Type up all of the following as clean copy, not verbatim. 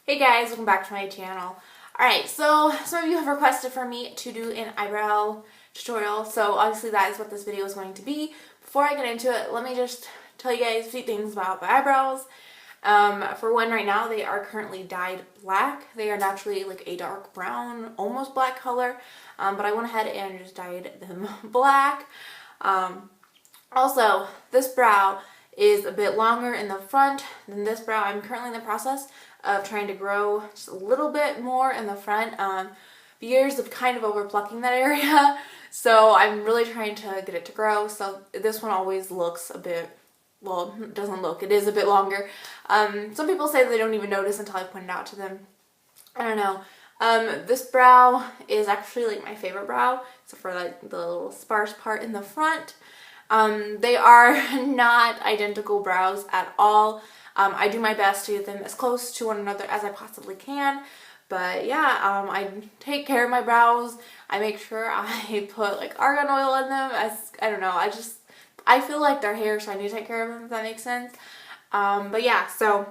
Hey guys, welcome back to my channel. Alright, so some of you have requested for me to do an eyebrow tutorial, so obviously that is what this video is going to be. Before I get into it, let me just tell you guys a few things about my eyebrows. For one, right now they are currently dyed black. They are naturally like a dark brown, almost black color, but I went ahead and just dyed them black. Also, this brow is a bit longer in the front than this brow. I'm currently in the process of trying to grow just a little bit more in the front. Years of kind of over plucking that area, so I'm really trying to get it to grow. So this one always looks a bit, well, it doesn't look, it is a bit longer. Some people say they don't even notice until I point it out to them. I don't know. This brow is actually like my favorite brow, except for like the little sparse part in the front. They are not identical brows at all. I do my best to get them as close to one another as I possibly can. But yeah, I take care of my brows. I make sure I put like argan oil in them. I don't know, I feel like they're hair, so I need to take care of them, if that makes sense. But yeah, so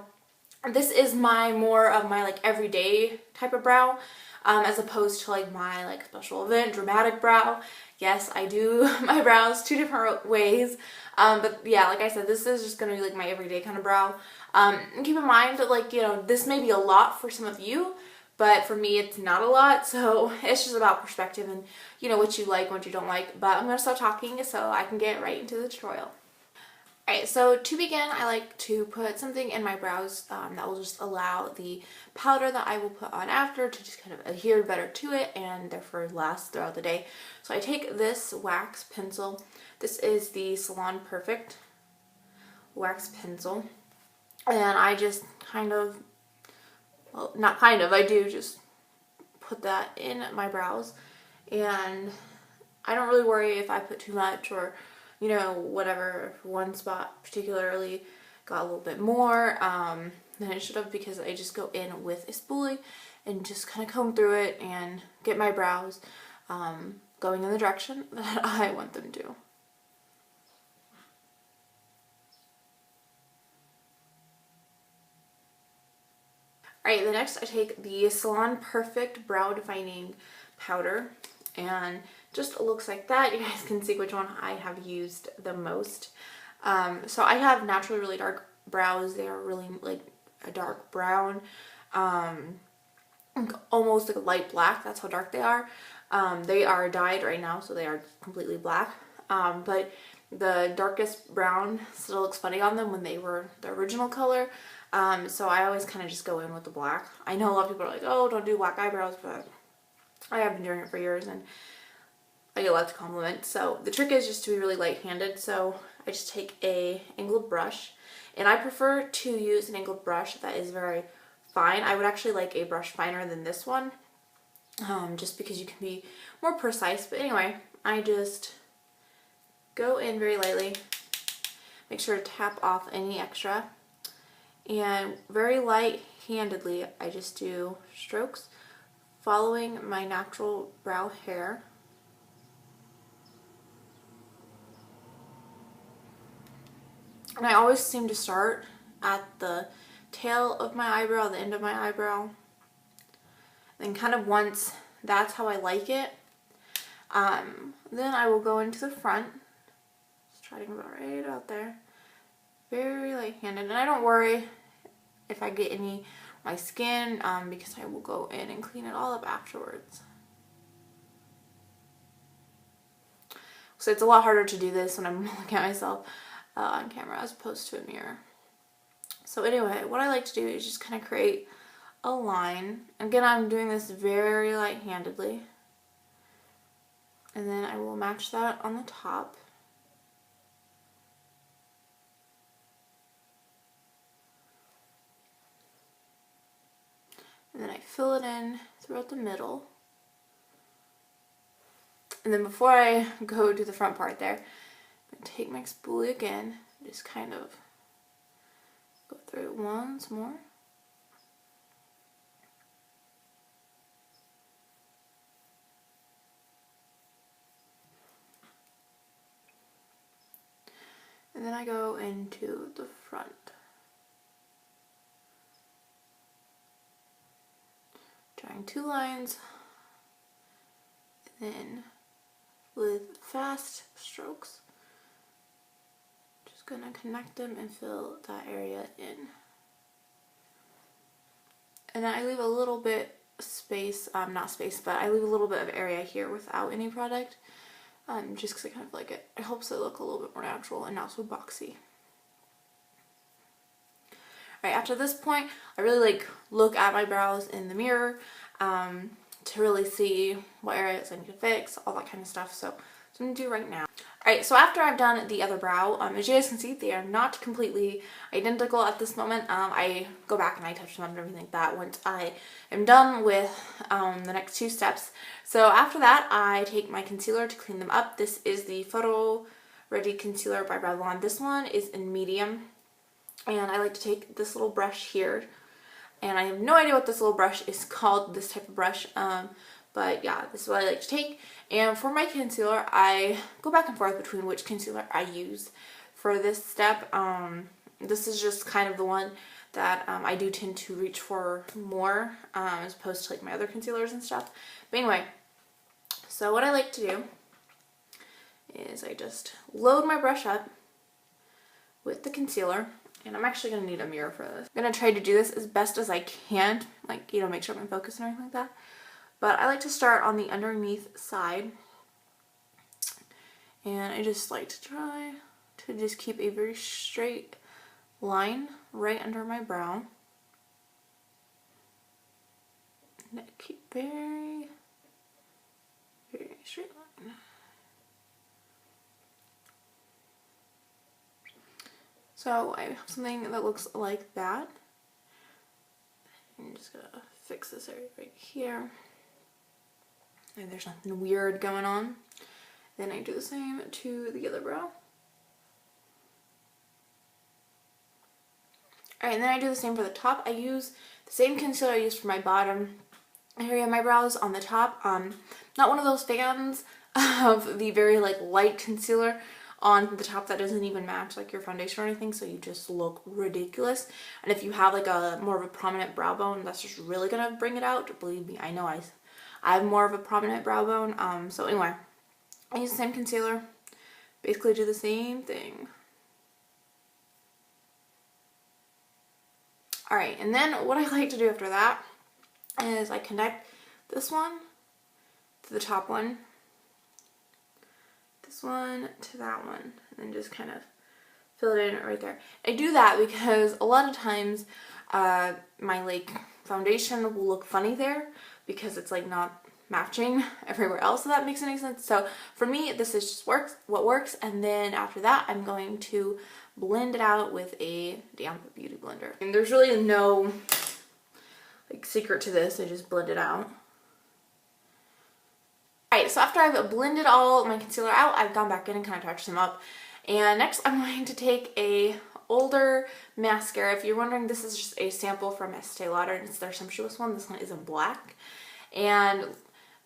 this is more of my like everyday type of brow, as opposed to like my like special event dramatic brow. Yes, I do my brows two different ways, but yeah, like I said, this is just gonna be like my everyday kind of brow. And keep in mind that, like, you know, this may be a lot for some of you, but for me it's not a lot, so it's just about perspective and, you know, what you like, what you don't like. But I'm gonna stop talking so I can get right into the tutorial. Alright, so to begin, I like to put something in my brows that will just allow the powder that I will put on after to just kind of adhere better to it and therefore last throughout the day. So I take this wax pencil. This is the Salon Perfect wax pencil, and I just kind of, well, not kind of, I do just put that in my brows, and I don't really worry if I put too much or, you know, whatever, if one spot particularly got a little bit more than it should have, because I just go in with a spoolie and just kind of comb through it and get my brows going in the direction that I want them to. Alright, the next I take the Salon Perfect Brow Defining Powder, and just looks like that. You guys can see which one I have used the most. So I have naturally really dark brows. They are really like a dark brown, almost like a light black. That's how dark they are. They are dyed right now, so they are completely black. But the darkest brown still looks funny on them when they were the original color. So I always kind of just go in with the black. I know a lot of people are like, oh, don't do black eyebrows, but I have been doing it for years and I get lots of compliments. So the trick is just to be really light-handed. So I just take a angled brush, and I prefer to use an angled brush that is very fine. I would actually like a brush finer than this one, just because you can be more precise. But anyway, I just go in very lightly, make sure to tap off any extra, and very light-handedly I just do strokes following my natural brow hair. And I always seem to start at the tail of my eyebrow, the end of my eyebrow. Then kind of once that's how I like it, then I will go into the front. Just try to go right out there. Very light-handed. And I don't worry if I get any on my skin, because I will go in and clean it all up afterwards. So it's a lot harder to do this when I'm looking at myself on camera as opposed to a mirror. So anyway, what I like to do is just kind of create a line. Again, I'm doing this very light-handedly. And then I will match that on the top. And then I fill it in throughout the middle. And then before I go to the front part there, I'm going to take my spoolie again, just kind of go through it once more. And then I go into the front. drawing 2 lines, and then with fast strokes, just gonna connect them and fill that area in. And I leave a little bit space, not space, but I leave a little bit of area here without any product, just because I kind of like it. It helps it look a little bit more natural and not so boxy. Alright, after this point, I really like look at my brows in the mirror to really see what areas I need to fix, all that kind of stuff. So that's what I'm going to do right now. Alright, so after I've done the other brow, as you guys can see, they are not completely identical at this moment. I go back and I touch them up and everything like that once I am done with the next 2 steps. So after that, I take my concealer to clean them up. This is the Photo Ready Concealer by Revlon. This one is in medium. And I like to take this little brush here, and I have no idea what this little brush is called, this type of brush, but yeah, this is what I like to take. And for my concealer, I go back and forth between which concealer I use for this step. This is just kind of the one that I do tend to reach for more, as opposed to like my other concealers and stuff. But anyway, so what I like to do is I just load my brush up with the concealer. And I'm actually going to need a mirror for this. I'm going to try to do this as best as I can, like, you know, make sure I'm in focus and everything like that. But I like to start on the underneath side. And I just like to try to just keep a very straight line right under my brow. And I keep very, very straight line. So I have something that looks like that. I'm just gonna fix this area right here. And there's nothing weird going on. Then I do the same to the other brow. Alright, and then I do the same for the top. I use the same concealer I used for my bottom area of my brows on the top. Not one of those fans of the very like light concealer on the top that doesn't even match like your foundation or anything, so you just look ridiculous. And if you have like a more of a prominent brow bone, that's just really gonna bring it out. Believe me, I know I have more of a prominent brow bone. So anyway, I use the same concealer, basically do the same thing. Alright, and then what I like to do after that is I connect this one to the top one, this one to that one, and then just kind of fill it in right there. I do that because a lot of times my like foundation will look funny there because it's like not matching everywhere else, so that makes any sense. So for me, this is just what works, and then after that I'm going to blend it out with a damp beauty blender. And there's really no like secret to this, I just blend it out. Alright, so after I've blended all my concealer out, I've gone back in and kind of touched them up. And next I'm going to take a older mascara. If you're wondering, this is just a sample from Estee Lauder, and it's their sumptuous one. This one is in black. And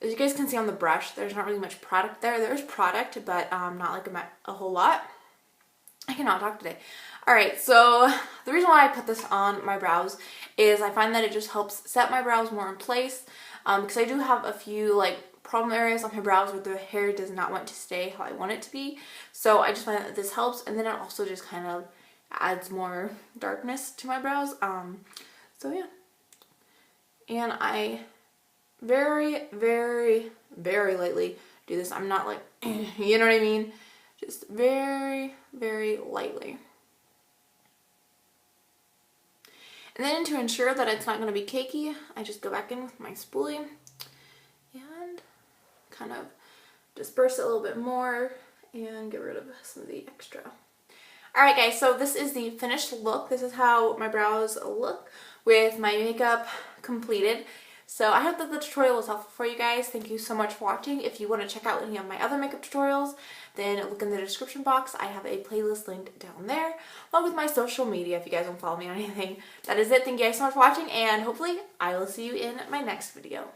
as you guys can see on the brush, there's not really much product there. There's product, but not like a whole lot. I cannot talk today. Alright, so the reason why I put this on my brows is I find that it just helps set my brows more in place. Because I do have a few like problem areas on my brows where the hair does not want to stay how I want it to be. So I just find that this helps, and then it also just kind of adds more darkness to my brows. So yeah. And I very, very, very lightly do this. I'm not like, you know what I mean? Just very, very lightly. And then to ensure that it's not going to be cakey, I just go back in with my spoolie and kind of disperse it a little bit more and get rid of some of the extra. Alright guys, so this is the finished look. This is how my brows look with my makeup completed. So I hope that the tutorial was helpful for you guys. Thank you so much for watching. If you want to check out any of my other makeup tutorials, then look in the description box. I have a playlist linked down there, along with my social media if you guys want to follow me on anything. That is it. Thank you guys so much for watching, and hopefully I will see you in my next video.